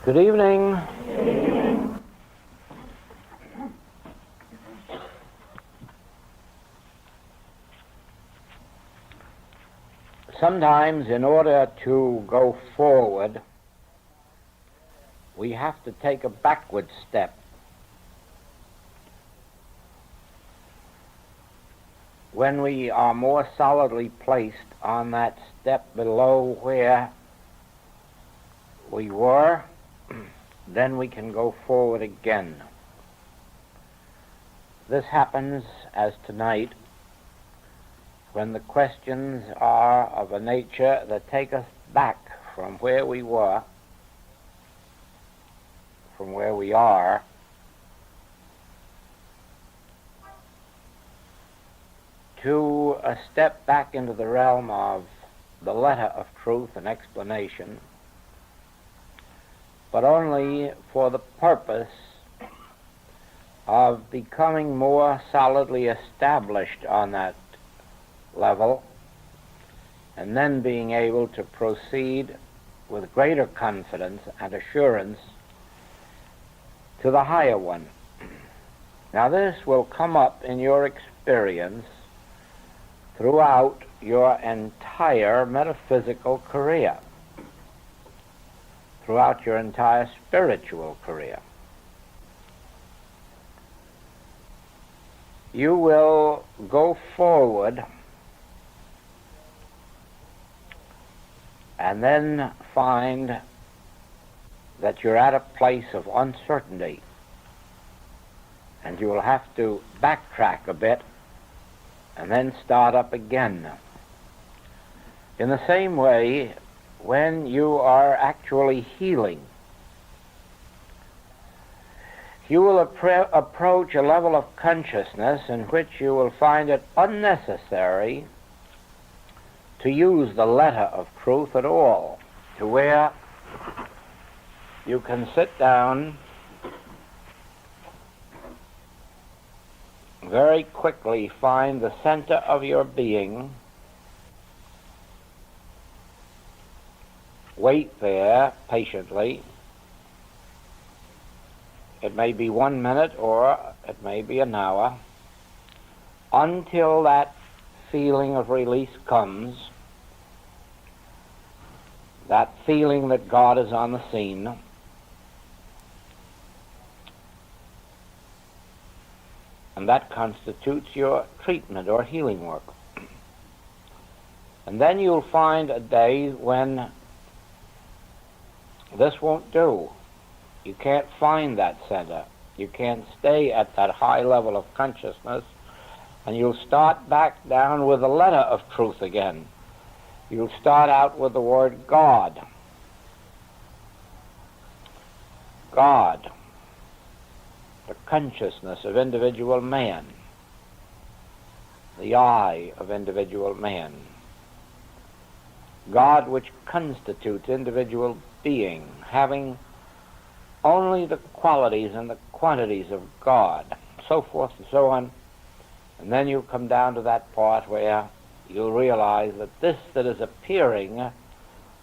Good evening. Sometimes, in order to go forward, we have to take a backward step. When we are more solidly placed on that step below where we were, then we can go forward again. This happens, as tonight, when the questions are of a nature that take us back from where we were, from where we are, to a step back into the realm of the letter of truth and explanation, but only for the purpose of becoming more solidly established on that level, and then being able to proceed with greater confidence and assurance to the higher one. Now, this will come up in your experience throughout your entire metaphysical career, throughout your entire spiritual career. You will go forward and then find that you're at a place of uncertainty, and you will have to backtrack a bit and then start up again. In the same way, when you are actually healing, you will approach a level of consciousness in which you will find it unnecessary to use the letter of truth at all, to where you can sit down very quickly, find the center of your being, wait there patiently. It may be 1 minute or it may be an hour, until that feeling of release comes, that feeling that God is on the scene. And that constitutes your treatment or healing work. And then you'll find a day when this won't do. You can't find that center. You can't stay at that high level of consciousness, and you'll start back down with the letter of truth again. You'll start out with the word God. God, the consciousness of individual man, the I of individual man, God which constitutes individual being, having only the qualities and the quantities of God, so forth and so on. And then you come down to that part where you'll realize that this that is appearing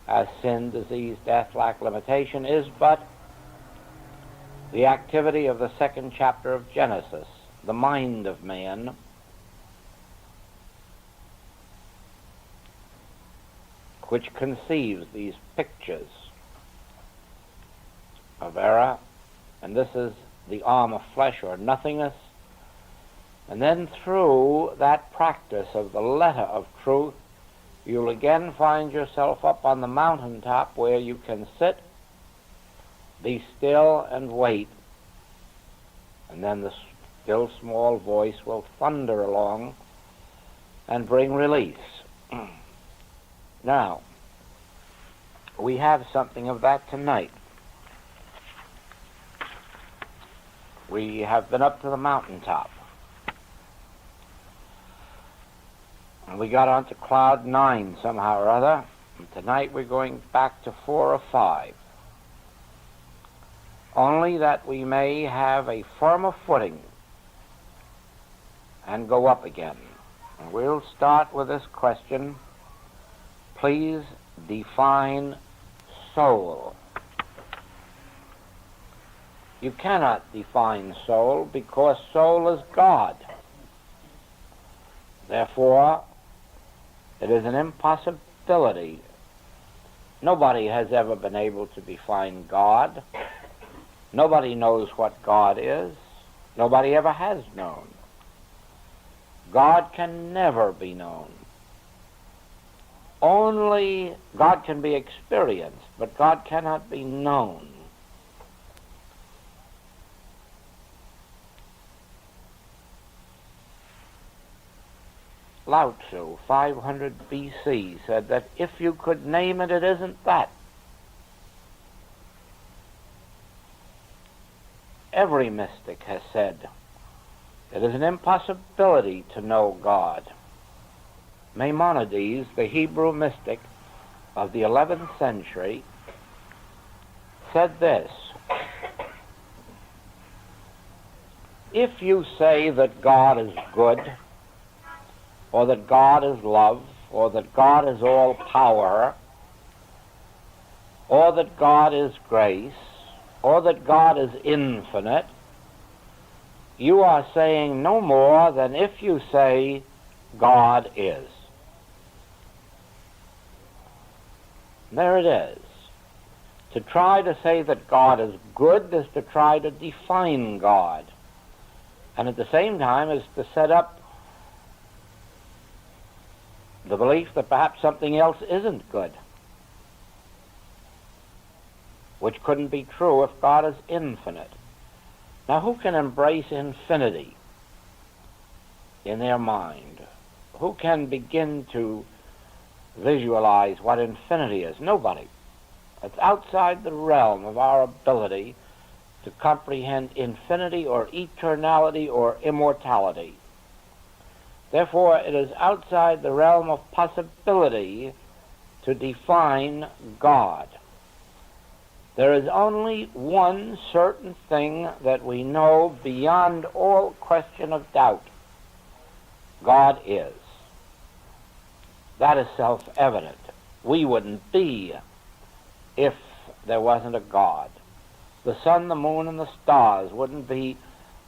as sin, disease, death, lack, limitation is but the activity of the second chapter of Genesis, the mind of man, which conceives these pictures of error, and this is the arm of flesh or nothingness. And then through that practice of the letter of truth, you'll again find yourself up on the mountaintop where you can sit, be still, and wait. And then the still small voice will thunder along and bring release. Now, we have something of that tonight. We have been up to the mountaintop. And we got onto cloud 9 somehow or other. And tonight we're going back to 4 or 5. Only that we may have a firmer footing and go up again. And we'll start with this question. Please define soul. You cannot define soul because soul is God. Therefore, it is an impossibility. Nobody has ever been able to define God. Nobody knows what God is. Nobody ever has known. God can never be known. Only God can be experienced, but God cannot be known. Lao Tzu, 500 BC, said that if you could name it, it isn't that. Every mystic has said it is an impossibility to know God. Maimonides, the Hebrew mystic of the 11th century, said this: if you say that God is good, or that God is love, or that God is all power, or that God is grace, or that God is infinite, you are saying no more than if you say God is. There it is. To try to say that God is good is to try to define God, and at the same time is to set up the belief that perhaps something else isn't good, which couldn't be true if God is infinite. Now, who can embrace infinity in their mind? Who can begin to visualize what infinity is? Nobody. It's outside the realm of our ability to comprehend infinity or eternality or immortality. Therefore, it is outside the realm of possibility to define God. There is only one certain thing that we know beyond all question of doubt. God is. That is self-evident. We wouldn't be if there wasn't a God. The sun, the moon, and the stars wouldn't be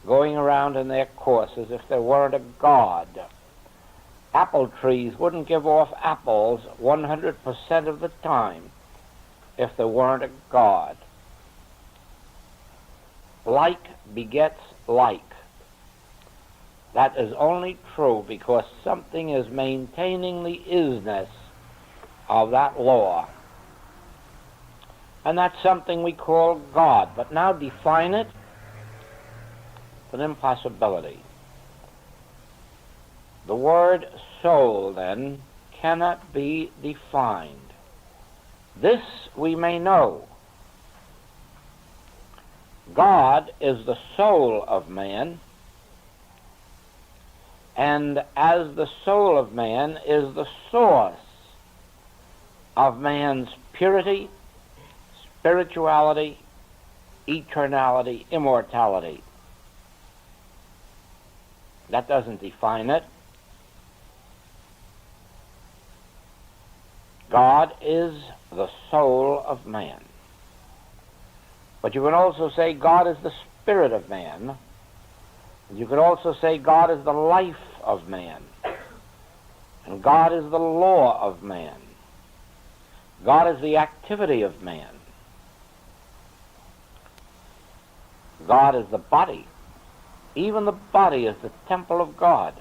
going around in their courses if there weren't a God. Apple trees wouldn't give off apples 100% of the time if there weren't a God. Like begets like. That is only true because something is maintaining the isness of that law. And that's something we call God. But now define it. It's an impossibility. The word soul, then, cannot be defined. This we may know. God is the soul of man, and as the soul of man is the source of man's purity, spirituality, eternality, immortality. That doesn't define it. God is the soul of man. But you can also say God is the spirit of man. You can also say God is the life of man. And God is the law of man. God is the activity of man. God is the body. Even the body is the temple of God.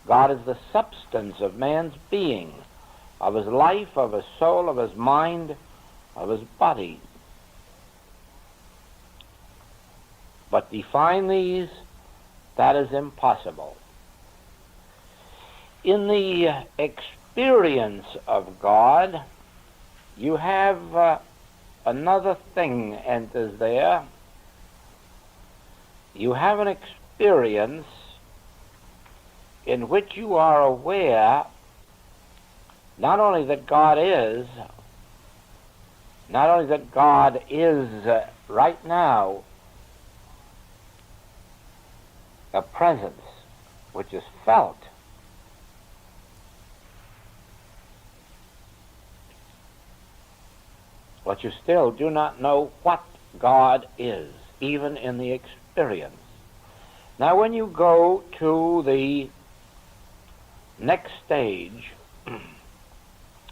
God is the substance of man's being, of his life, of his soul, of his mind, of his body. But define these, that is impossible. In the experience of God, you have another thing enters there. You have an experience in which you are aware not only that God is right now a presence which is felt, but you still do not know what God is, even in the experience. Now when you go to the next stage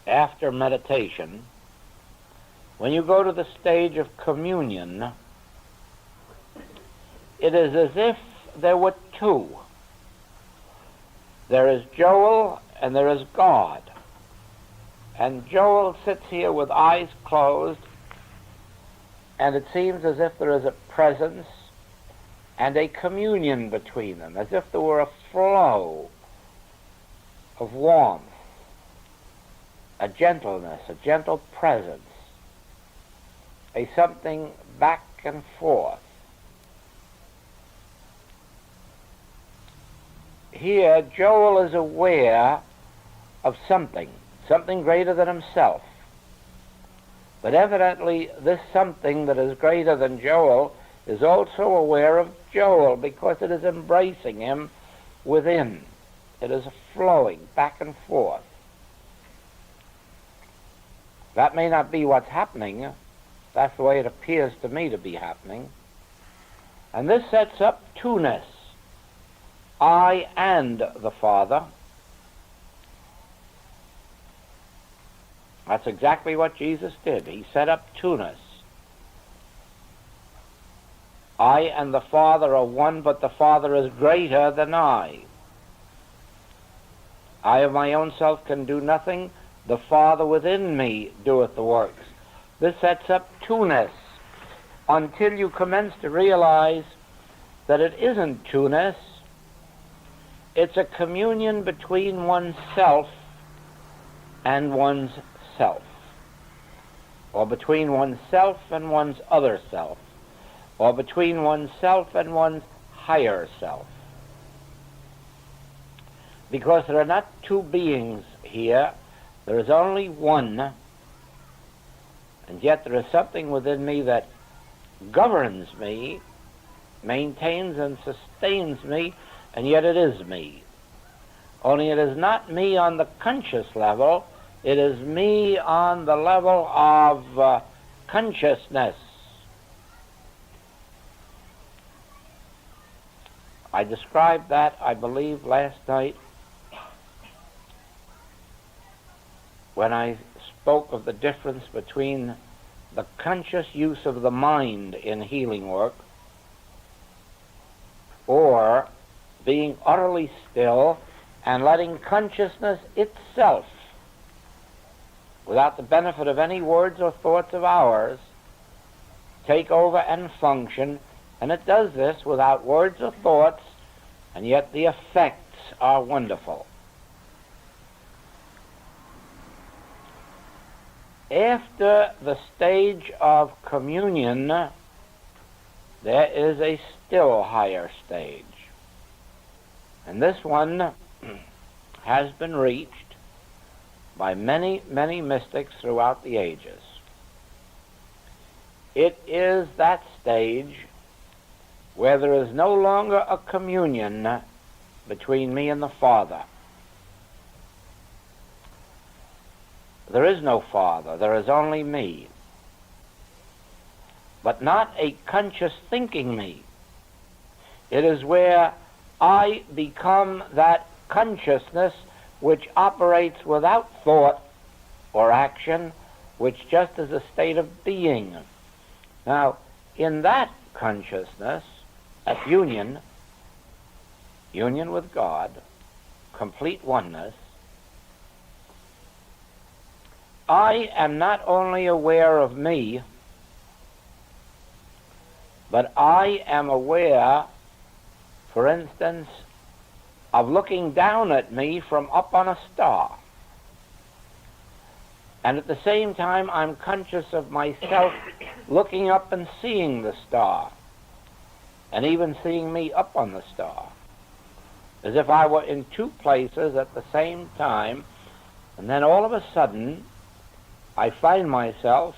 after meditation, when you go to the stage of communion, it is as if there were two. There is Joel and there is God. And Joel sits here with eyes closed, and it seems as if there is a presence and a communion between them, as if there were a flow of warmth, a gentleness, a gentle presence, a something back and forth. Here, Joel is aware of something greater than himself. But evidently, this something that is greater than Joel is also aware of Joel, because it is embracing him within. It is flowing back and forth. That may not be what's happening. That's the way it appears to me to be happening. And this sets up two-ness. I and the Father. That's exactly what Jesus did. He set up two-ness. I and the Father are one, but the Father is greater than I. I of my own self can do nothing. The Father within me doeth the works. This sets up two-ness until you commence to realize that it isn't two-ness. It's a communion between oneself and one's self, or between oneself and one's other self, or between oneself and one's higher self. Because there are not two beings here, there is only one, and yet there is something within me that governs me, maintains and sustains me, and yet it is me. Only it is not me on the conscious level, it is me on the level of consciousness. I described that, I believe, last night when I spoke of the difference between the conscious use of the mind in healing work, or being utterly still and letting consciousness itself, without the benefit of any words or thoughts of ours, take over and function. And it does this without words or thoughts, and yet the effects are wonderful. After the stage of communion, there is a still higher stage. And this one has been reached by many, many mystics throughout the ages. It is that stage where there is no longer a communion between me and the Father. There is no Father, there is only me. But not a conscious thinking me. It is where I become that consciousness which operates without thought or action, which just is a state of being. Now, in that consciousness, at union with God, complete oneness, I am not only aware of me, but I am aware, for instance, of looking down at me from up on a star. And at the same time, I'm conscious of myself looking up and seeing the star, and even seeing me up on the star, as if I were in two places at the same time. And then all of a sudden, I find myself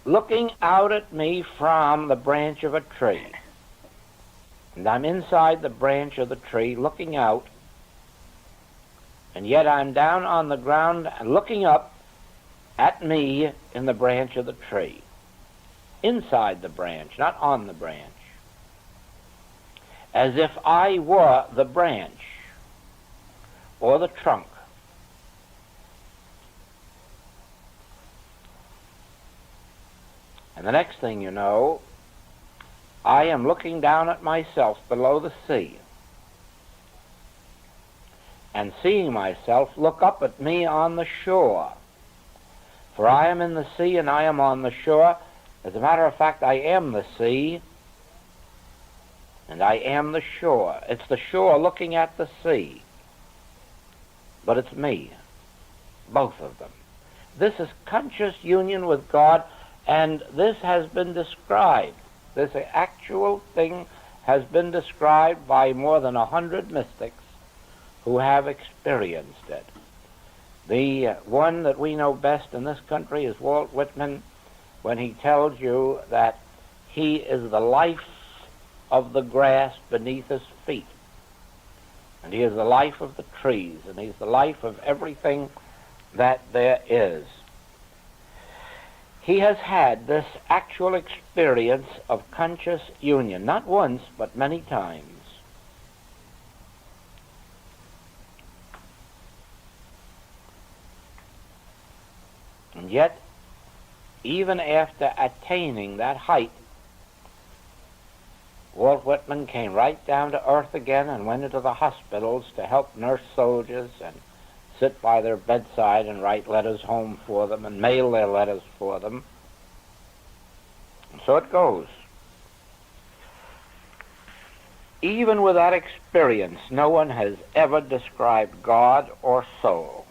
looking out at me from the branch of a tree. And I'm inside the branch of the tree looking out, and yet I'm down on the ground and looking up, at me in the branch of the tree, inside the branch, not on the branch, as if I were the branch or the trunk. And the next thing you know, I am looking down at myself below the sea and seeing myself look up at me on the shore. For I am in the sea and I am on the shore. As a matter of fact, I am the sea and I am the shore. It's the shore looking at the sea, but it's me, both of them. This is conscious union with God, and this has been described. This actual thing has been described by more than 100 mystics who have experienced it. The one that we know best in this country is Walt Whitman, when he tells you that he is the life of the grass beneath his feet, and he is the life of the trees, and he's the life of everything that there is. He has had this actual experience of conscious union, not once, but many times. And yet, even after attaining that height, Walt Whitman came right down to earth again and went into the hospitals to help nurse soldiers and sit by their bedside and write letters home for them and mail their letters for them. And so it goes. Even with that experience, no one has ever described God or soul.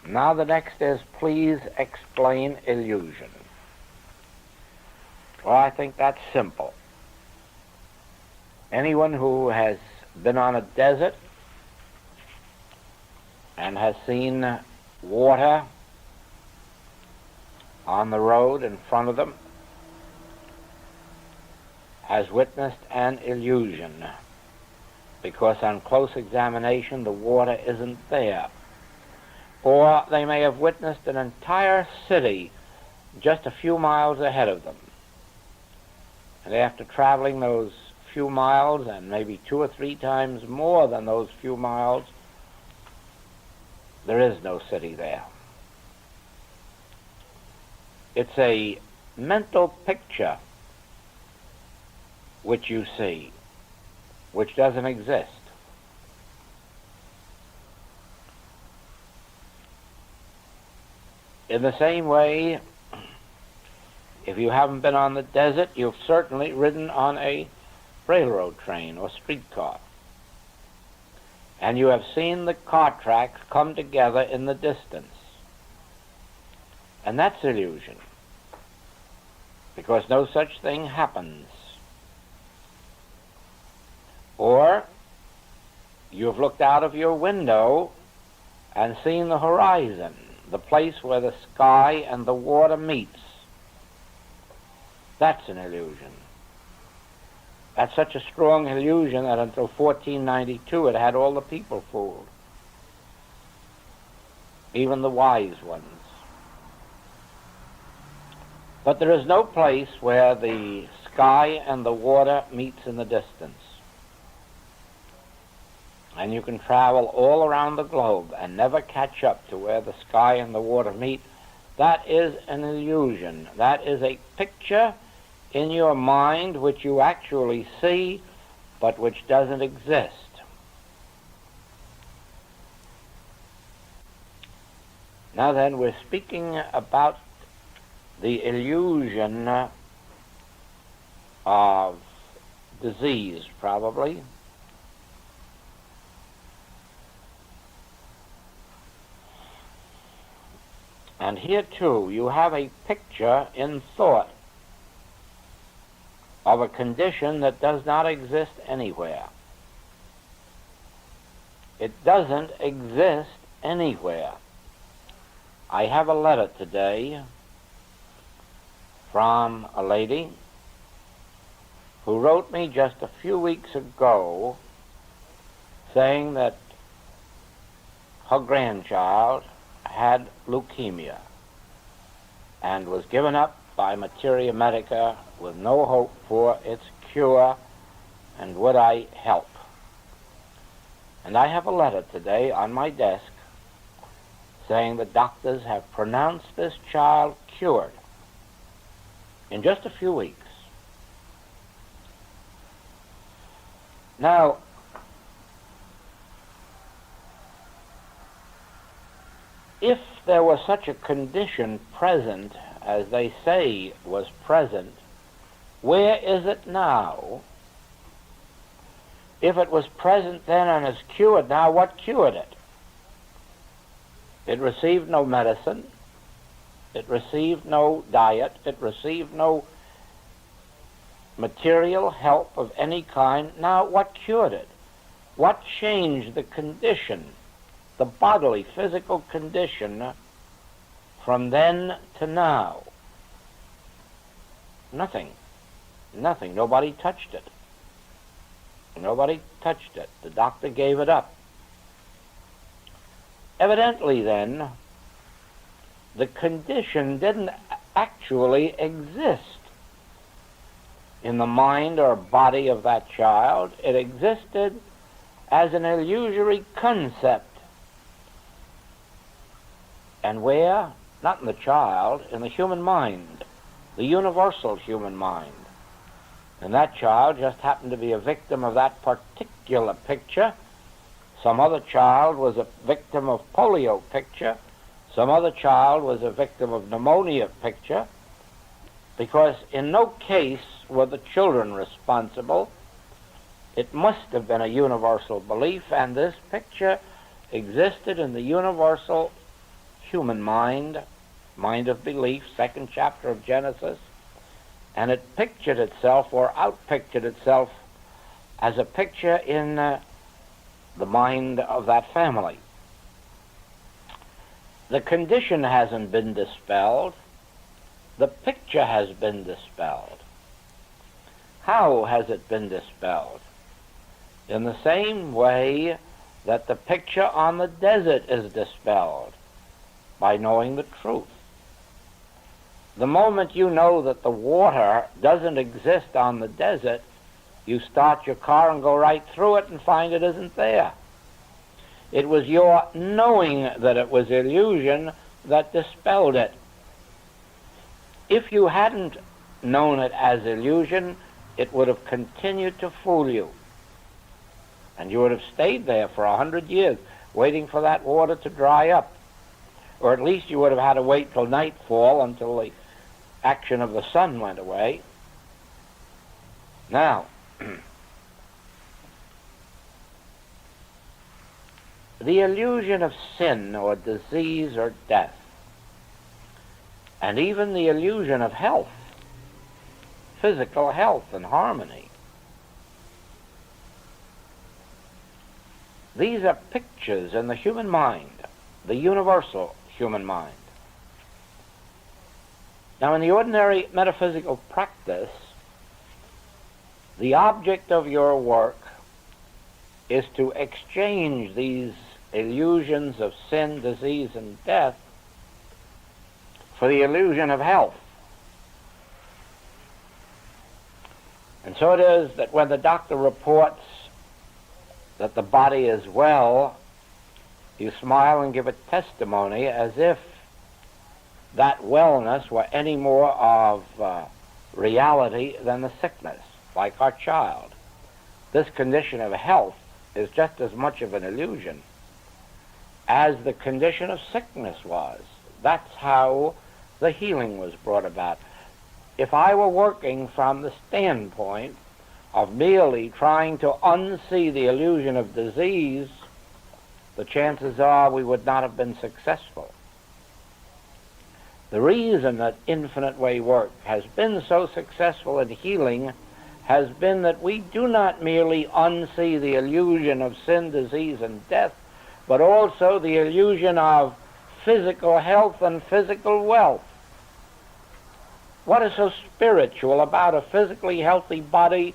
Now the next is, please explain illusion. Well, I think that's simple. Anyone who has been on a desert and has seen water on the road in front of them has witnessed an illusion, because on close examination the water isn't there. Or they may have witnessed an entire city just a few miles ahead of them. And after traveling those few miles, and maybe 2 or 3 times more than those few miles, there is no city there. It's a mental picture which you see, which doesn't exist. In the same way, if you haven't been on the desert, you've certainly ridden on a railroad train or streetcar, and you have seen the car tracks come together in the distance. And that's illusion, because no such thing happens. Or you've looked out of your window and seen the horizon, the place where the sky and the water meets. That's an illusion. That's such a strong illusion that until 1492 it had all the people fooled, even the wise ones. But there is no place where the sky and the water meets in the distance. And you can travel all around the globe and never catch up to where the sky and the water meet. That is an illusion. That is a picture in your mind which you actually see, but which doesn't exist. Now then, we're speaking about the illusion of disease, probably. And here, too, you have a picture in thought of a condition that does not exist anywhere. It doesn't exist anywhere. I have a letter today from a lady who wrote me just a few weeks ago saying that her grandchild had leukemia and was given up by Materia Medica with no hope for its cure, and would I help? And I have a letter today on my desk saying the doctors have pronounced this child cured in just a few weeks. Now, if there was such a condition present as they say was present, where is it now? If it was present then and is cured now, what cured it? It received no medicine. It received no diet. It received no material help of any kind. Now, what cured it? What changed the condition, the bodily, physical condition, from then to now? Nothing. Nothing. Nobody touched it. Nobody touched it. The doctor gave it up. Evidently, then, the condition didn't actually exist in the mind or body of that child. It existed as an illusory concept. And where? Not in the child, in the human mind, the universal human mind. And that child just happened to be a victim of that particular picture. Some other child was a victim of polio picture. Some other child was a victim of pneumonia picture, because in no case were the children responsible. It must have been a universal belief, and this picture existed in the universal human mind, mind of belief, second chapter of Genesis, and it pictured itself, or outpictured itself, as a picture in the mind of that family. The condition hasn't been dispelled. The picture has been dispelled. How has it been dispelled? In the same way that the picture on the desert is dispelled, by knowing the truth. The moment you know that the water doesn't exist on the desert, you start your car and go right through it and find it isn't there. It was your knowing that it was illusion that dispelled it. If you hadn't known it as illusion, it would have continued to fool you. And you would have stayed there for 100 years, waiting for that water to dry up. Or at least you would have had to wait till nightfall until the action of the sun went away. Now, the illusion of sin or disease or death, and even the illusion of health, physical health and harmony, these are pictures in the human mind, the universal human mind. Now, in the ordinary metaphysical practice, the object of your work is to exchange these illusions of sin, disease, and death for the illusion of health. And so it is that when the doctor reports that the body is well, you smile and give a testimony as if that wellness were any more of reality than the sickness, like our child. This condition of health is just as much of an illusion as the condition of sickness was. That's how the healing was brought about. If I were working from the standpoint of merely trying to unsee the illusion of disease, the chances are we would not have been successful. The reason that Infinite Way work has been so successful in healing has been that we do not merely unsee the illusion of sin, disease, and death, but also the illusion of physical health and physical wealth. What is so spiritual about a physically healthy body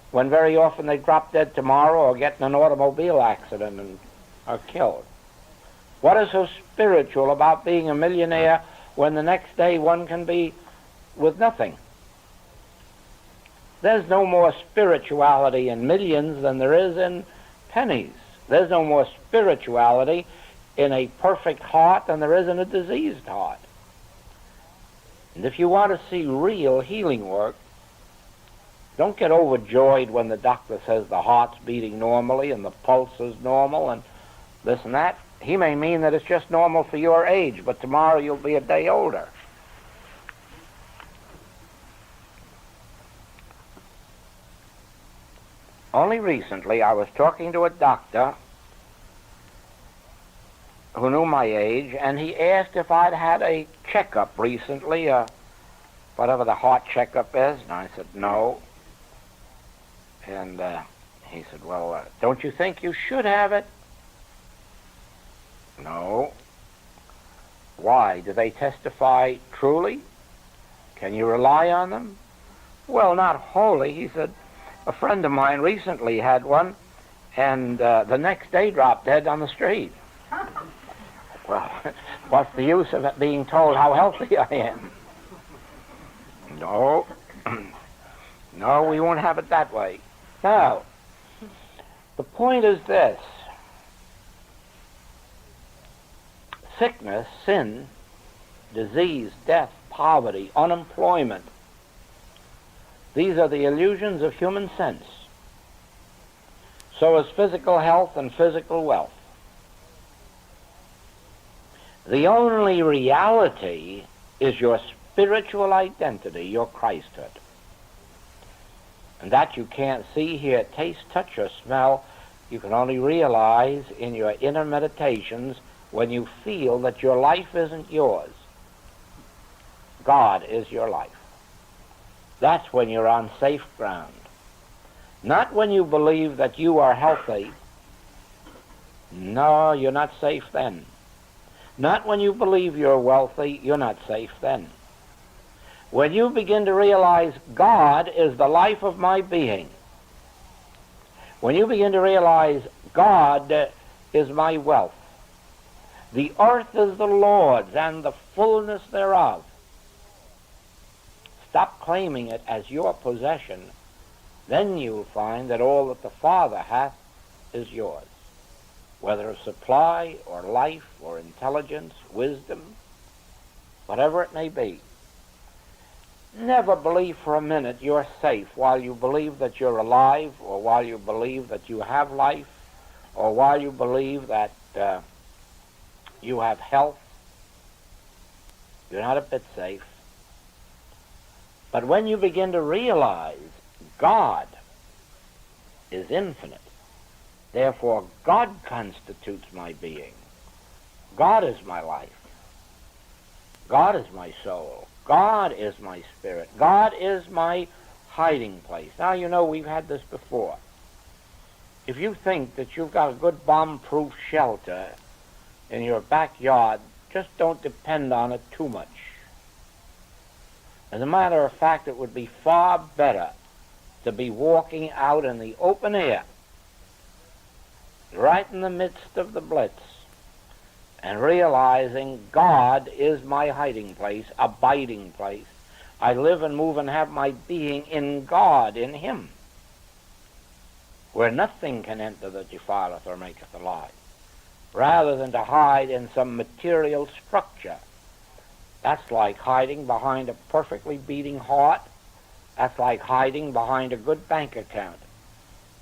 when very often they drop dead tomorrow or get in an automobile accident and are killed? What is so spiritual about being a millionaire when the next day one can be with nothing? There's no more spirituality in millions than there is in pennies. There's no more spirituality in a perfect heart than there is in a diseased heart. And if you want to see real healing work, don't get overjoyed when the doctor says the heart's beating normally and the pulse is normal and this and that. He may mean that it's just normal for your age, but tomorrow you'll be a day older. Only recently I was talking to a doctor who knew my age, and he asked if I'd had a checkup recently, whatever the heart checkup is, and I said no. And he said, well, don't you think you should have it? No. Why? Do they testify truly? Can you rely on them? Well, not wholly. He said, a friend of mine recently had one, and the next day dropped dead on the street. Well, what's the use of it being told how healthy I am? No. No, we won't have it that way. Now, the point is this. Sickness, sin, disease, death, poverty, unemployment, these are the illusions of human sense. So is physical health and physical wealth. The only reality is your spiritual identity, your Christhood. And that you can't see, hear, taste, touch, or smell. You can only realize in your inner meditations when you feel that your life isn't yours. God is your life. That's when you're on safe ground. Not when you believe that you are healthy. No, you're not safe then. Not when you believe you're wealthy. You're not safe then. When you begin to realize God is the life of my being, when you begin to realize God is my wealth, the earth is the Lord's and the fullness thereof, stop claiming it as your possession, then you'll find that all that the Father hath is yours, whether of supply or life or intelligence, wisdom, whatever it may be. Never believe for a minute you're safe while you believe that you're alive, or while you believe that you have life, or while you believe that you have health. You're not a bit safe. But when you begin to realize God is infinite, therefore God constitutes my being, God is my life, God is my soul, God is my spirit, God is my hiding place. Now, you know, we've had this before. If you think that you've got a good bomb-proof shelter in your backyard, just don't depend on it too much. As a matter of fact, it would be far better to be walking out in the open air, right in the midst of the blitz, and realizing God is my hiding place, abiding place. I live and move and have my being in God, in Him, where nothing can enter that defileth or maketh alive, rather than to hide in some material structure. That's like hiding behind a perfectly beating heart. That's like hiding behind a good bank account.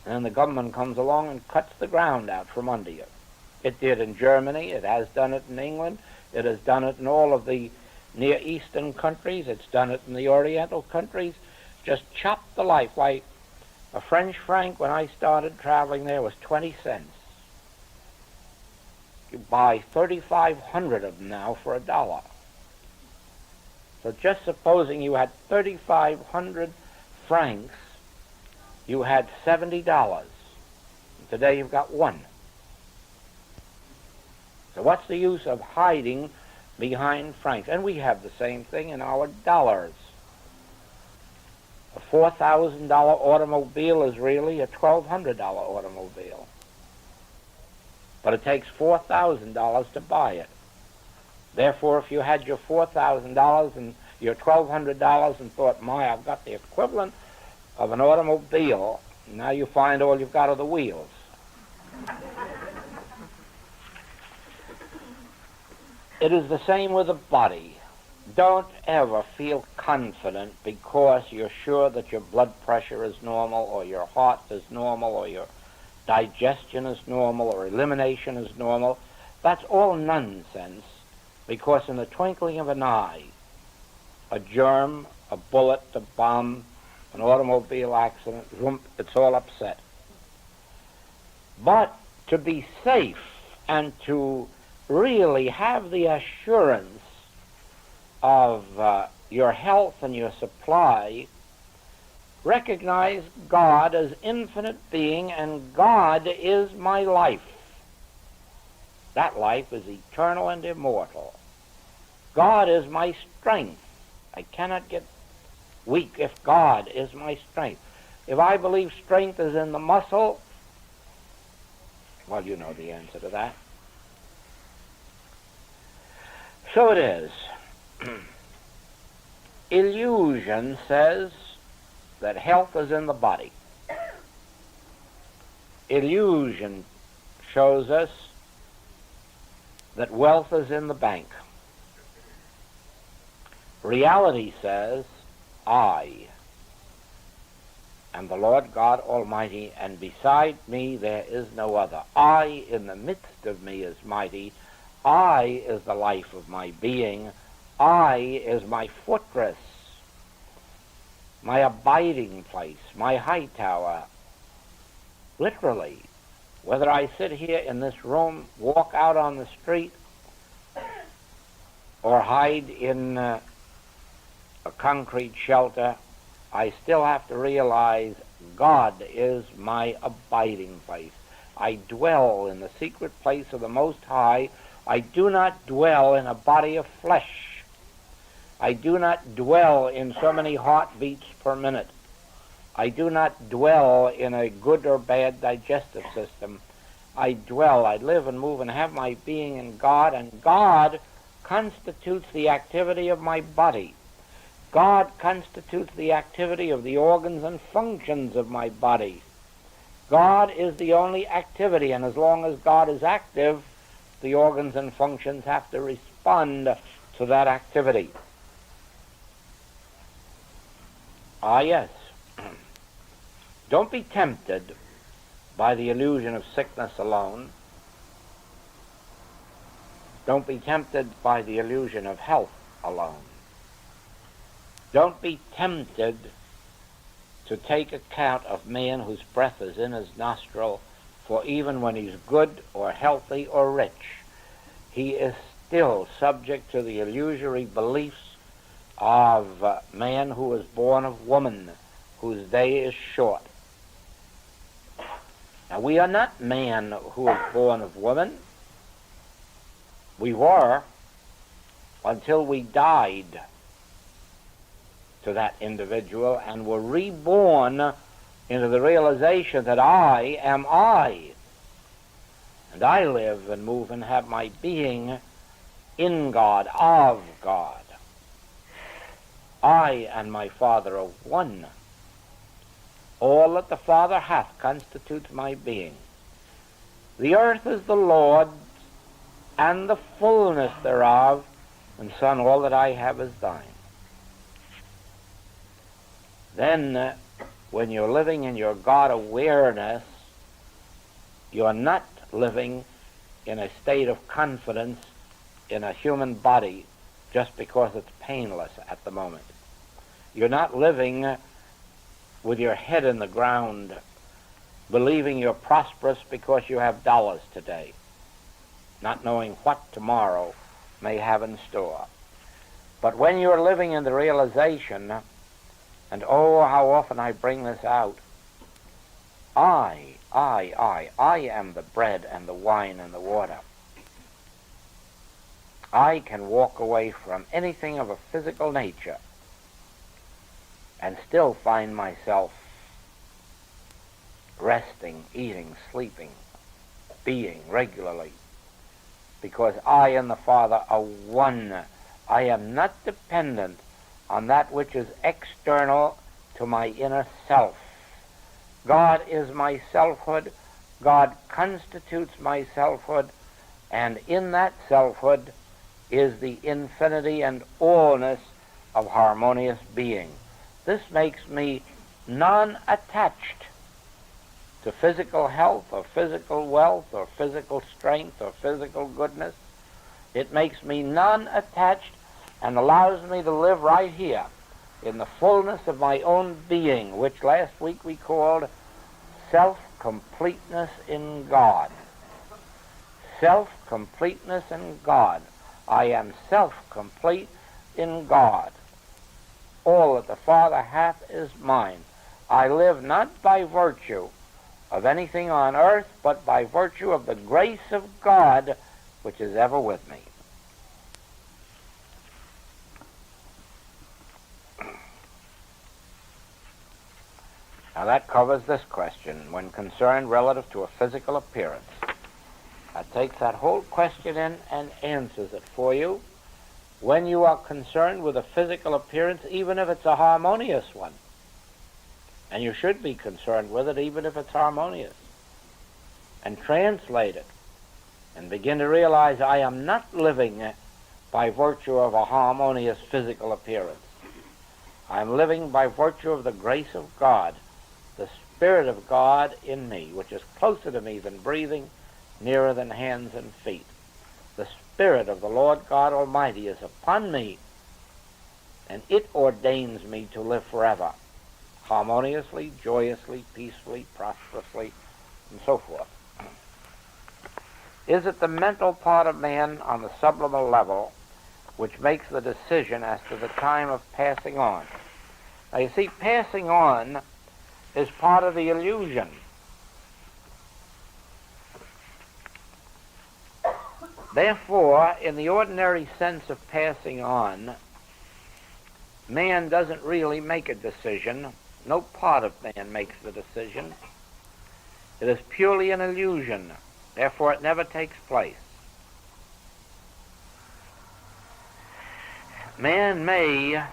And then the government comes along and cuts the ground out from under you. It did in Germany. It has done it in England. It has done it in all of the Near Eastern countries. It's done it in the Oriental countries. Just chopped the life. Why, a French franc when I started traveling there was 20 cents. You buy 3,500 of them now for $1. So just supposing you had 3,500 francs, you had $70. Today you've got one. So what's the use of hiding behind francs? And we have the same thing in our dollars. A $4,000 automobile is really a $1,200 automobile. but it takes $4,000 to buy it. Therefore, if you had your $4,000 and your $1,200 and thought, my, I've got the equivalent of an automobile, now you find all you've got are the wheels. It is the same with the body. Don't ever feel confident because you're sure that your blood pressure is normal, or your heart is normal, or your digestion is normal, or elimination is normal. That's all nonsense, because in the twinkling of an eye, a germ, a bullet, a bomb, an automobile accident, it's all upset. But to be safe and to really have the assurance of your health and your supply, recognize God as infinite being, and God is my life. That life is eternal and immortal. God is my strength. I cannot get weak if God is my strength. If I believe strength is in the muscle, well, you know the answer to that. So it is. Illusion says that health is in the body. Illusion shows us that wealth is in the bank. Reality says, I am the Lord God Almighty, and beside me there is no other. I in the midst of me is mighty. I is the life of my being. I is my fortress, my abiding place, my high tower. Literally, whether I sit here in this room, walk out on the street, or hide in a concrete shelter, I still have to realize God is my abiding place. I dwell in the secret place of the Most High. I do not dwell in a body of flesh. I do not dwell in so many heartbeats per minute. I do not dwell in a good or bad digestive system. I live and move and have my being in God, and God constitutes the activity of my body. God constitutes the activity of the organs and functions of my body. God is the only activity, and as long as God is active, the organs and functions have to respond to that activity. Ah, yes. Don't be tempted by the illusion of sickness alone. Don't be tempted by the illusion of health alone. Don't be tempted to take account of man whose breath is in his nostril, for even when he's good or healthy or rich, he is still subject to the illusory beliefs of man who was born of woman, whose day is short. Now, we are not man who was born of woman. We were until we died to that individual and were reborn into the realization that I am I, and I live and move and have my being in God, of God. I and my Father are one. All that the Father hath constitutes my being. The earth is the Lord's, and the fullness thereof, and Son, all that I have is thine. Then, when you're living in your God awareness, you're not living in a state of confidence in a human body just because it's painless at the moment. You're not living with your head in the ground, believing you're prosperous because you have dollars today, not knowing what tomorrow may have in store. But when you're living in the realization, and oh, how often I bring this out, I am the bread and the wine and the water. I can walk away from anything of a physical nature and still find myself resting, eating, sleeping, being regularly, because I and the Father are one. I am not dependent on that which is external to my inner self. God is my selfhood. God constitutes my selfhood, and in that selfhood is the infinity and allness of harmonious being. This makes me non-attached to physical health or physical wealth or physical strength or physical goodness. It makes me non-attached and allows me to live right here in the fullness of my own being, which last week we called self-completeness in God. Self-completeness in God. I am self-complete in God. All that the Father hath is mine. I live not by virtue of anything on earth, but by virtue of the grace of God which is ever with me. Now that covers this question when concerned relative to a physical appearance. That takes that whole question in and answers it for you. When you are concerned with a physical appearance, even if it's a harmonious one, and you should be concerned with it even if it's harmonious, and translate it and begin to realize I am not living by virtue of a harmonious physical appearance. I'm living by virtue of the grace of God, the Spirit of God in me, which is closer to me than breathing, nearer than hands and feet. The Spirit of the Lord God Almighty is upon me, and it ordains me to live forever, harmoniously, joyously, peacefully, prosperously, and so forth. Is it the mental part of man on the subliminal level which makes the decision as to the time of passing on? Now you see, passing on is part of the illusion. Therefore, in the ordinary sense of passing on, man doesn't really make a decision. No part of man makes the decision. It is purely an illusion. Therefore, it never takes place. Man may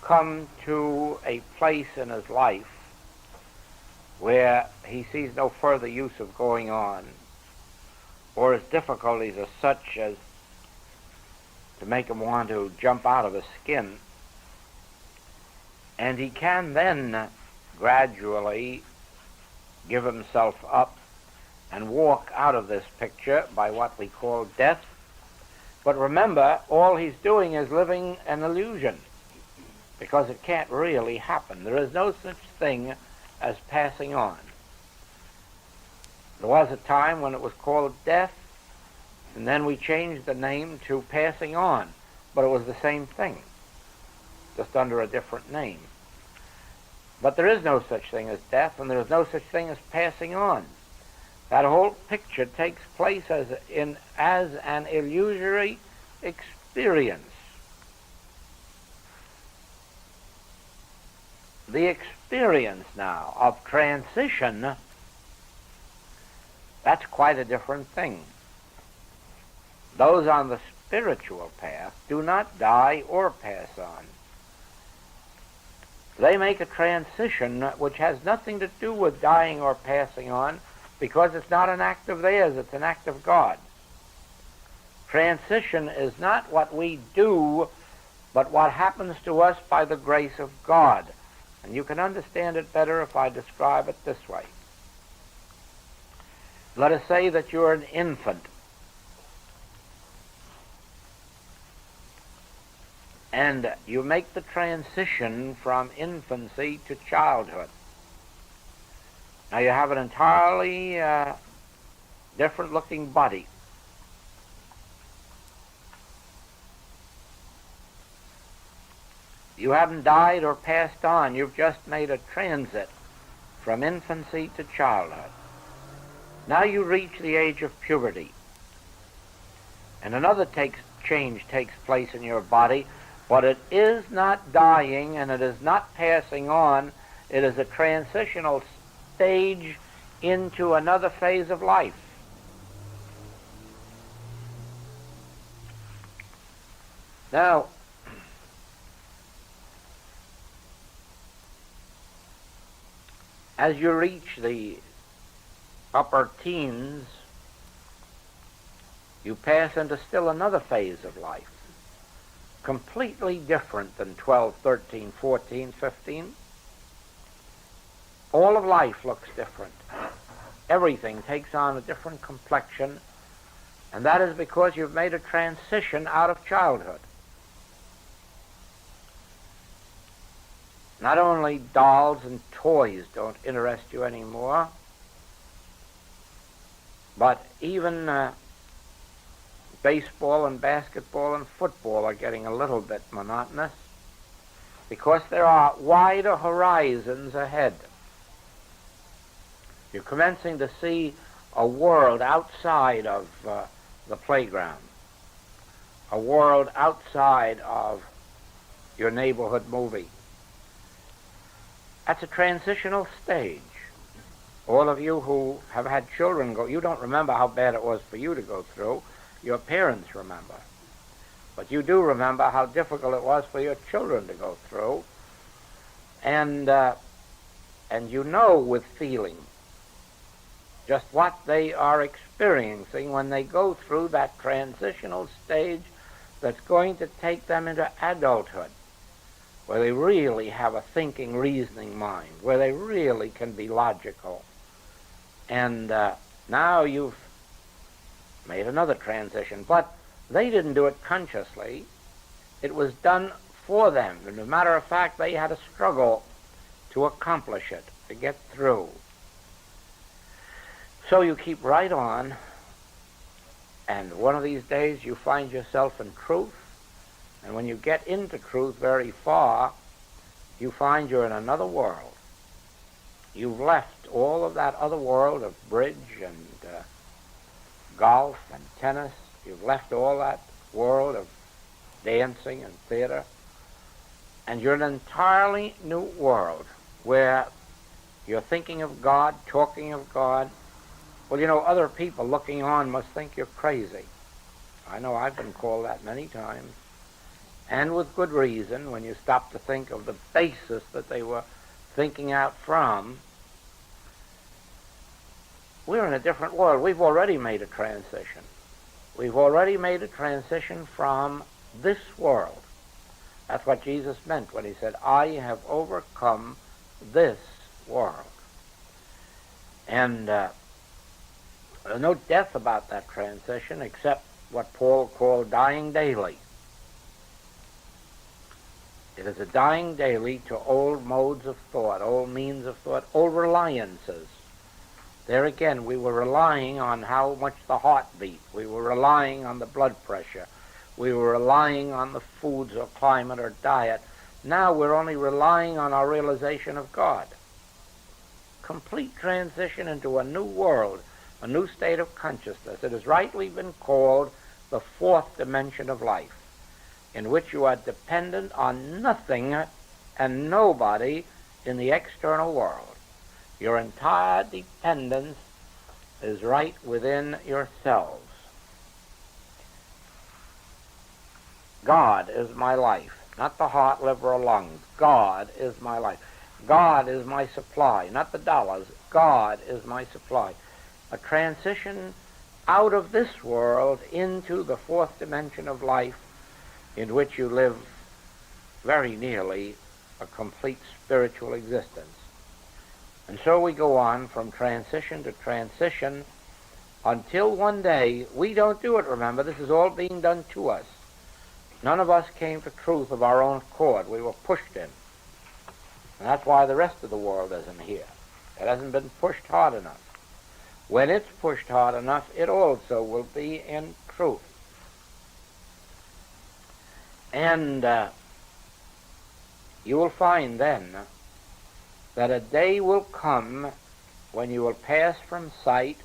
come to a place in his life where he sees no further use of going on, or his difficulties are such as to make him want to jump out of his skin, and he can then gradually give himself up and walk out of this picture by what we call death. But remember, all he's doing is living an illusion, because it can't really happen. There is no such thing as passing on. There was a time when it was called death, and then we changed the name to passing on, but it was the same thing, just under a different name. But there is no such thing as death, and there is no such thing as passing on. That whole picture takes place as an illusory experience. The experience now of transition, that's quite a different thing. Those on the spiritual path do not die or pass on. They make a transition which has nothing to do with dying or passing on, because it's not an act of theirs, it's an act of God. Transition is not what we do, but what happens to us by the grace of God. And you can understand it better if I describe it this way. Let us say that you're an infant, and you make the transition from infancy to childhood. Now you have an entirely different looking body. You haven't died or passed on. You've just made a transit from infancy to childhood. Now you reach the age of puberty, and another change takes place in your body, but it is not dying and it is not passing on. It is a transitional stage into another phase of life. Now, as you reach the upper teens, you pass into still another phase of life, completely different than 12, 13, 14, 15. All of life looks different. Everything takes on a different complexion, and that is because you've made a transition out of childhood. Not only dolls and toys don't interest you anymore, but even baseball and basketball and football are getting a little bit monotonous because there are wider horizons ahead. You're commencing to see a world outside of the playground, a world outside of your neighborhood movie. That's a transitional stage. All of you who have had children go, you don't remember how bad it was for you to go through. Your parents remember. But you do remember how difficult it was for your children to go through. And you know with feeling just what they are experiencing when they go through that transitional stage that's going to take them into adulthood, where they really have a thinking, reasoning mind, where they really can be logical. And now you've made another transition, but they didn't do it consciously. It was done for them. And as a matter of fact, they had a struggle to accomplish it, to get through. So you keep right on, and one of these days you find yourself in truth, and when you get into truth very far, you find you're in another world. You've left all of that other world of bridge and golf and tennis. You've left all that world of dancing and theater, and you're in an entirely new world where you're thinking of God, talking of God. Well, you know, other people looking on must think you're crazy. I know I've been called that many times, and with good reason, when you stop to think of the basis that they were thinking out from. We're in a different world. We've already made a transition. We've already made a transition from this world. That's what Jesus meant when he said, I have overcome this world. And there's no death about that transition except what Paul called dying daily. It is a dying daily to old modes of thought, old means of thought, old reliances. There again, we were relying on how much the heart beat. We were relying on the blood pressure. We were relying on the foods or climate or diet. Now we're only relying on our realization of God. Complete transition into a new world, a new state of consciousness. It has rightly been called the fourth dimension of life, in which you are dependent on nothing and nobody in the external world. Your entire dependence is right within yourselves. God is my life, not the heart, liver, or lungs. God is my life. God is my supply, not the dollars. God is my supply. A transition out of this world into the fourth dimension of life, in which you live very nearly a complete spiritual existence. And so we go on from transition to transition until one day, we don't do it, remember, this is all being done to us. None of us came to truth of our own accord. We were pushed in. And that's why the rest of the world isn't here. It hasn't been pushed hard enough. When it's pushed hard enough, it also will be in truth. And you will find then that a day will come when you will pass from sight,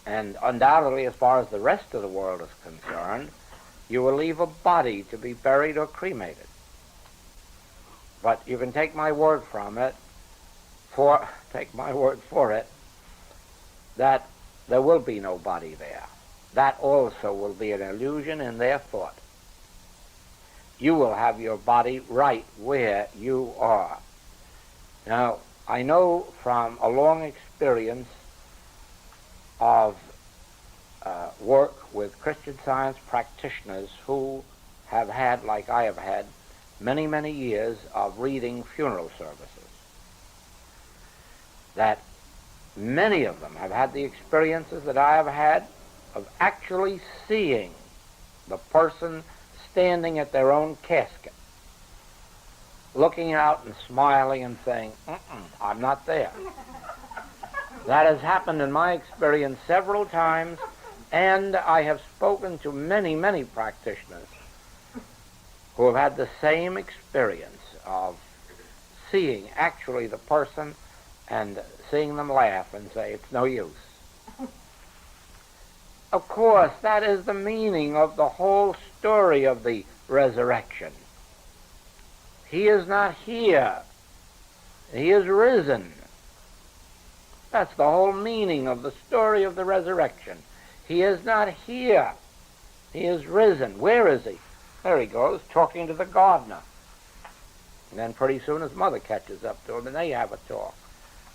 and undoubtedly as far as the rest of the world is concerned, you will leave a body to be buried or cremated. But you can take my word for it, that there will be no body there. That also will be an illusion in their thought. you will have your body right where you are. Now, I know from a long experience of work with Christian Science practitioners who have had, like I have had, many, many years of reading funeral services, that many of them have had the experiences that I have had of actually seeing the person standing at their own casket, looking out and smiling and saying, I'm not there. That has happened in my experience several times, and I have spoken to many, many practitioners who have had the same experience of seeing actually the person and seeing them laugh and say, it's no use. Of course, that is the meaning of the whole story of the resurrection. He is not here. He is risen. That's the whole meaning of the story of the resurrection. He is not here. He is risen. Where is he? There he goes, talking to the gardener. And then pretty soon his mother catches up to him, and they have a talk.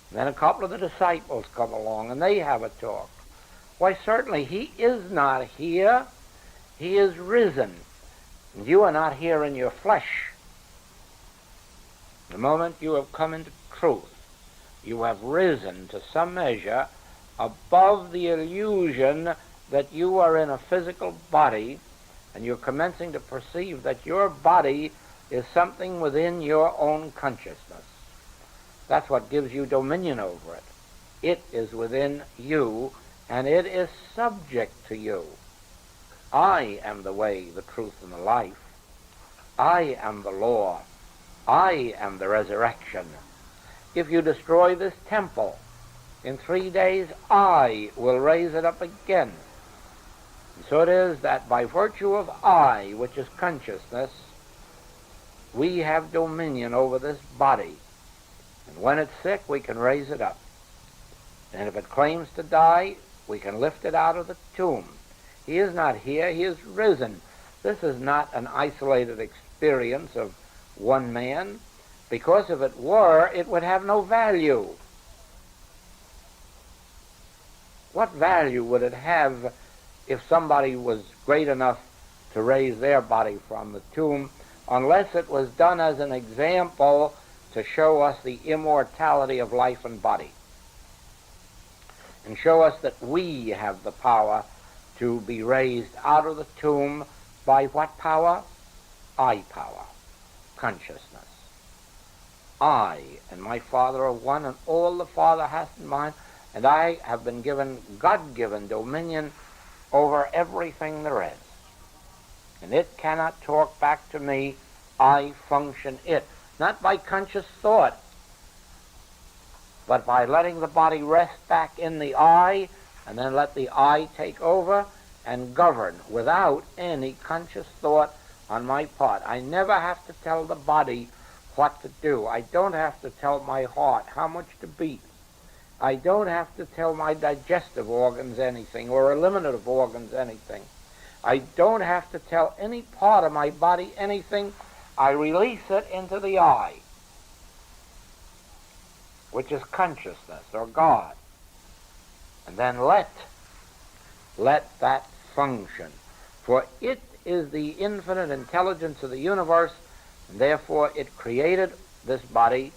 And then a couple of the disciples come along, and they have a talk. Why, certainly, he is not here. He is risen. And you are not here in your flesh. The moment you have come into truth, you have risen to some measure above the illusion that you are in a physical body, and you're commencing to perceive that your body is something within your own consciousness. That's what gives you dominion over it. It is within you, and it is subject to you. I am the way, the truth, and the life. I am the law. I am the resurrection. If you destroy this temple, in 3 days I will raise it up again. And so it is that by virtue of I, which is consciousness, we have dominion over this body. And when it's sick, we can raise it up. And if it claims to die, we can lift it out of the tomb. He is not here. He is risen. This is not an isolated experience of one man, because if it were, it would have no value. What value would it have if somebody was great enough to raise their body from the tomb, unless it was done as an example to show us the immortality of life and body, and show us that we have the power to be raised out of the tomb by what power? I power, consciousness. I and my Father are one, and all the Father has in mind, and I have been given God-given dominion over everything there is. And it cannot talk back to me. I function it, not by conscious thought, but by letting the body rest back in the I, and then let the I take over and govern without any conscious thought on my part. I never have to tell the body what to do. I don't have to tell my heart how much to beat. I don't have to tell my digestive organs anything, or eliminative organs anything. I don't have to tell any part of my body anything. I release it into the I, which is consciousness, or God. And then let that function. For it is the infinite intelligence of the universe, and therefore it created this body.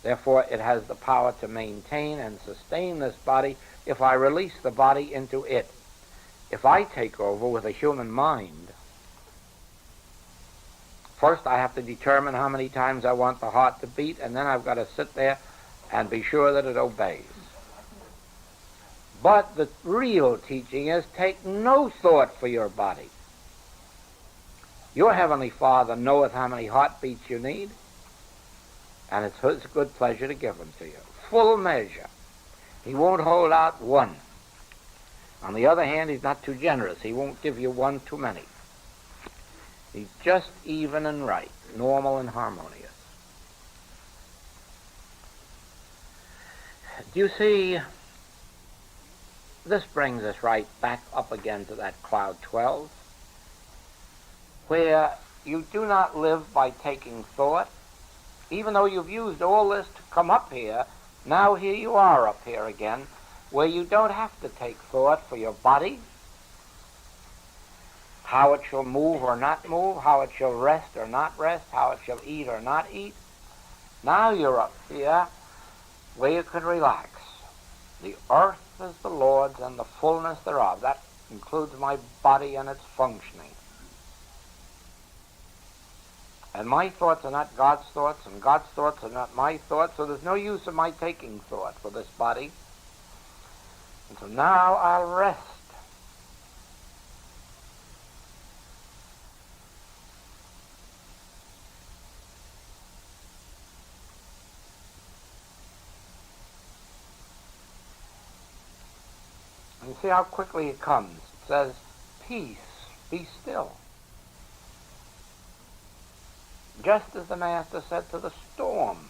Therefore it has the power to maintain and sustain this body if I release the body into it. If I take over with a human mind, first I have to determine how many times I want the heart to beat, and then I've got to sit there and be sure that it obeys. But the real teaching is take no thought for your body. Your Heavenly Father knoweth how many heartbeats you need, and it's His good pleasure to give them to you. Full measure. He won't hold out one. On the other hand, He's not too generous. He won't give you one too many. He's just even and right, normal and harmonious. Do you see, this brings us right back up again to that cloud 12, where you do not live by taking thought. Even though you've used all this to come up here, now here you are up here again, where you don't have to take thought for your body, how it shall move or not move, how it shall rest or not rest, how it shall eat or not eat. Now you're up here where you can relax. The earth is the Lord's and the fullness thereof. That includes my body and its functioning. And my thoughts are not God's thoughts, and God's thoughts are not my thoughts, so there's no use of my taking thought for this body. And so now I'll rest. And you see how quickly it comes. It says, peace, be still. Just as the Master said to the storm.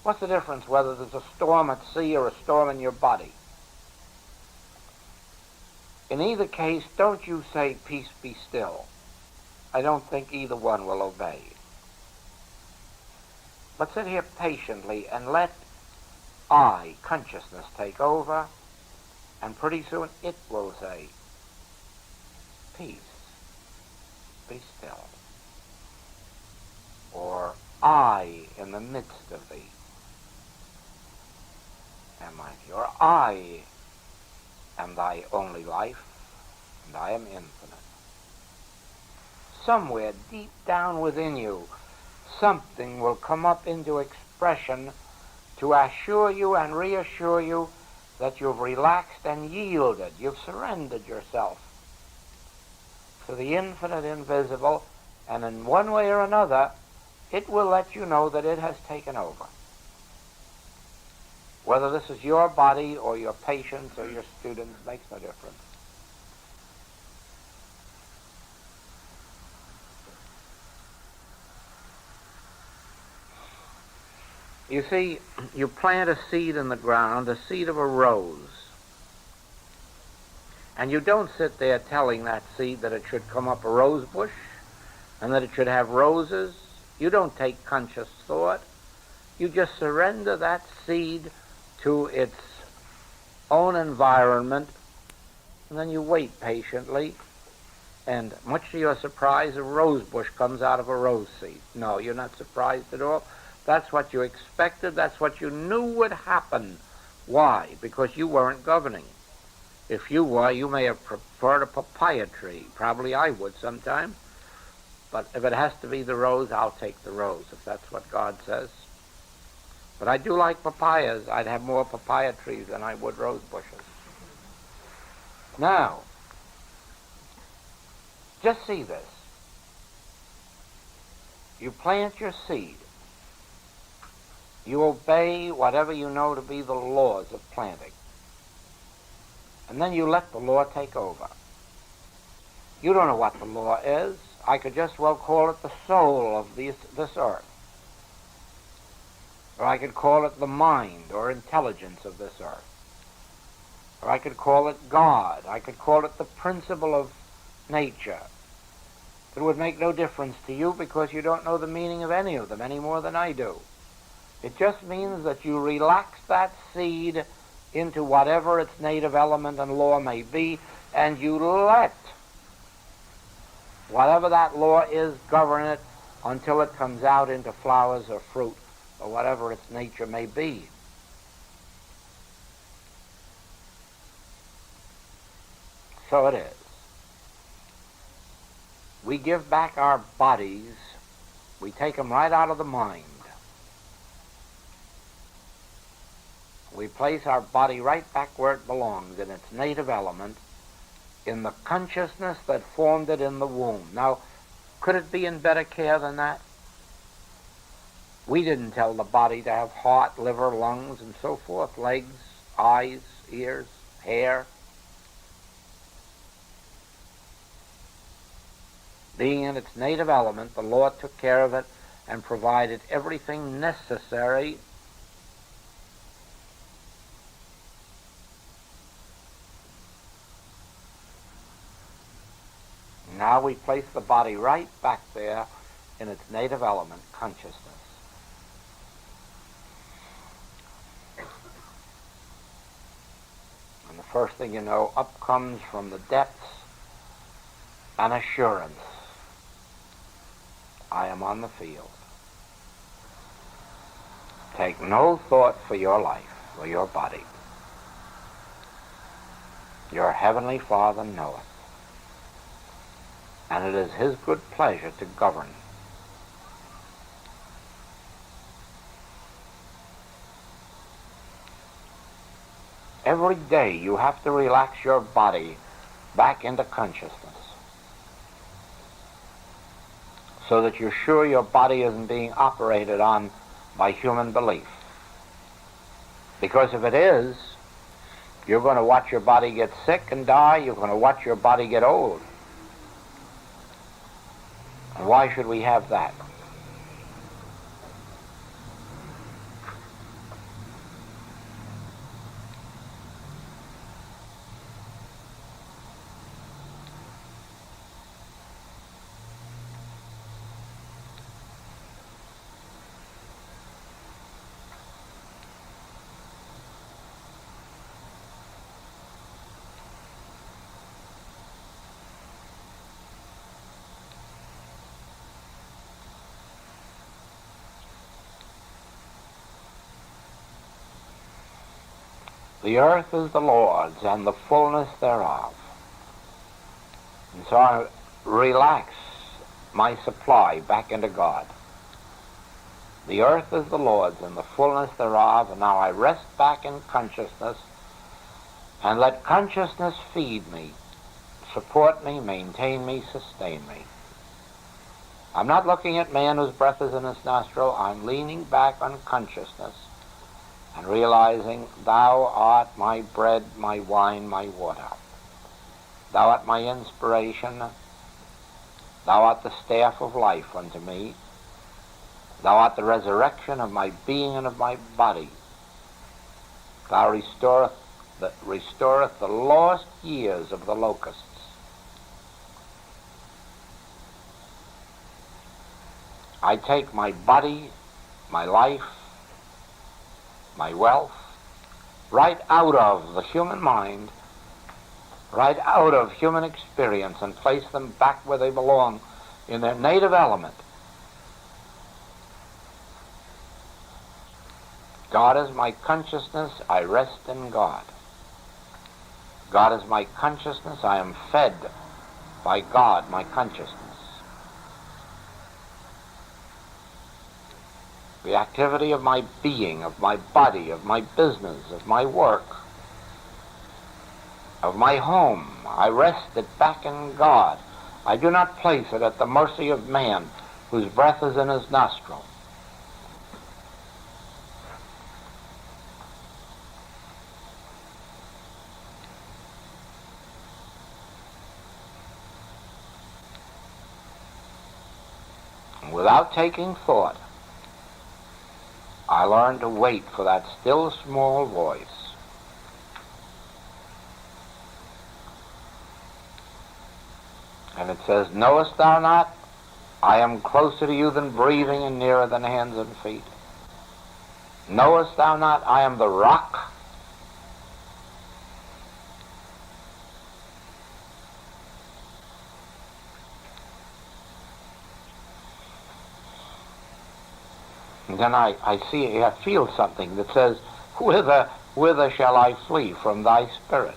What's the difference whether there's a storm at sea or a storm in your body? In either case, don't you say, peace, be still. I don't think either one will obey. But sit here patiently and let I, consciousness, take over, and pretty soon it will say, peace, be still. Or I in the midst of thee am mighty. Or I am thy only life, and I am infinite. Somewhere deep down within you, something will come up into expression to assure you and reassure you that you've relaxed and yielded. You've surrendered yourself to the infinite invisible, and in one way or another, it will let you know that it has taken over. Whether this is your body or your patients or your students makes no difference. You see, you plant a seed in the ground, the seed of a rose, and you don't sit there telling that seed that it should come up a rose bush and that it should have roses. You don't take conscious thought. You just surrender that seed to its own environment, and then you wait patiently, and much to your surprise, a rose bush comes out of a rose seed. No, you're not surprised at all. That's what you expected. That's what you knew would happen. Why? Because you weren't governing. If you were, you may have preferred a papaya tree. Probably I would sometime. But if it has to be the rose, I'll take the rose, if that's what God says. But I do like papayas. I'd have more papaya trees than I would rose bushes. Now, just see this. You plant your seed. You obey whatever you know to be the laws of planting. And then you let the law take over. You don't know what the law is. I could just well call it the soul of this earth. Or I could call it the mind or intelligence of this earth. Or I could call it God. I could call it the principle of nature. It would make no difference to you because you don't know the meaning of any of them any more than I do. It just means that you relax that seed into whatever its native element and law may be, and you let whatever that law is govern it until it comes out into flowers or fruit or whatever its nature may be. So it is. We give back our bodies, we take them right out of the mind. We place our body right back where it belongs, in its native element, in the consciousness that formed it in the womb. Now, could it be in better care than that? We didn't tell the body to have heart, liver, lungs, and so forth, legs, eyes, ears, hair. Being in its native element, the Lord took care of it and provided everything necessary Now we place the body right back there in its native element, consciousness. And the first thing you know, up comes from the depths an assurance. I am on the field. Take no thought for your life, for your body. Your heavenly Father knoweth, and it is his good pleasure to govern. Every day you have to relax your body back into consciousness so that you're sure your body isn't being operated on by human belief. Because if it is, you're going to watch your body get sick and die. You're going to watch your body get old. And why should we have that? The earth is the Lord's and the fullness thereof. And so I relax my supply back into God. The earth is the Lord's and the fullness thereof, and now I rest back in consciousness and let consciousness feed me, support me, maintain me, sustain me. I'm not looking at man whose breath is in his nostril. I'm leaning back on consciousness and realizing, thou art my bread, my wine, my water. Thou art my inspiration. Thou art the staff of life unto me. Thou art the resurrection of my being and of my body. Thou restoreth the lost years of the locusts. I take my body, my life, my wealth, right out of the human mind, right out of human experience, and place them back where they belong, in their native element. God is my consciousness, I rest in God. God is my consciousness, I am fed by God, my consciousness. The activity of my being, of my body, of my business, of my work, of my home, I rest it back in God. I do not place it at the mercy of man whose breath is in his nostril. And without taking thought, I learned to wait for that still small voice. And it says, knowest thou not, I am closer to you than breathing and nearer than hands and feet. Knowest thou not, I am the rock? And then I feel something that says, whither shall I flee from thy spirit?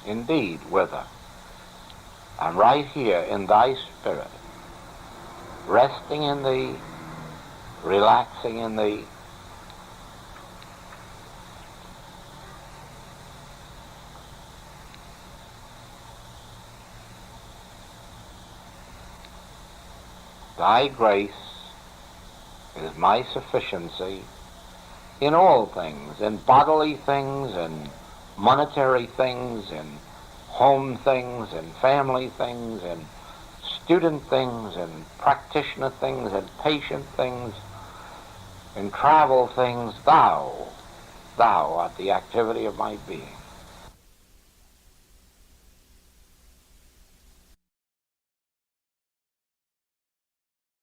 Indeed, whither? I'm right here in thy spirit, resting in thee, relaxing in thee. Thy grace is my sufficiency in all things, in bodily things, in monetary things, in home things, in family things, in student things, in practitioner things, in patient things, in travel things. Thou art the activity of my being.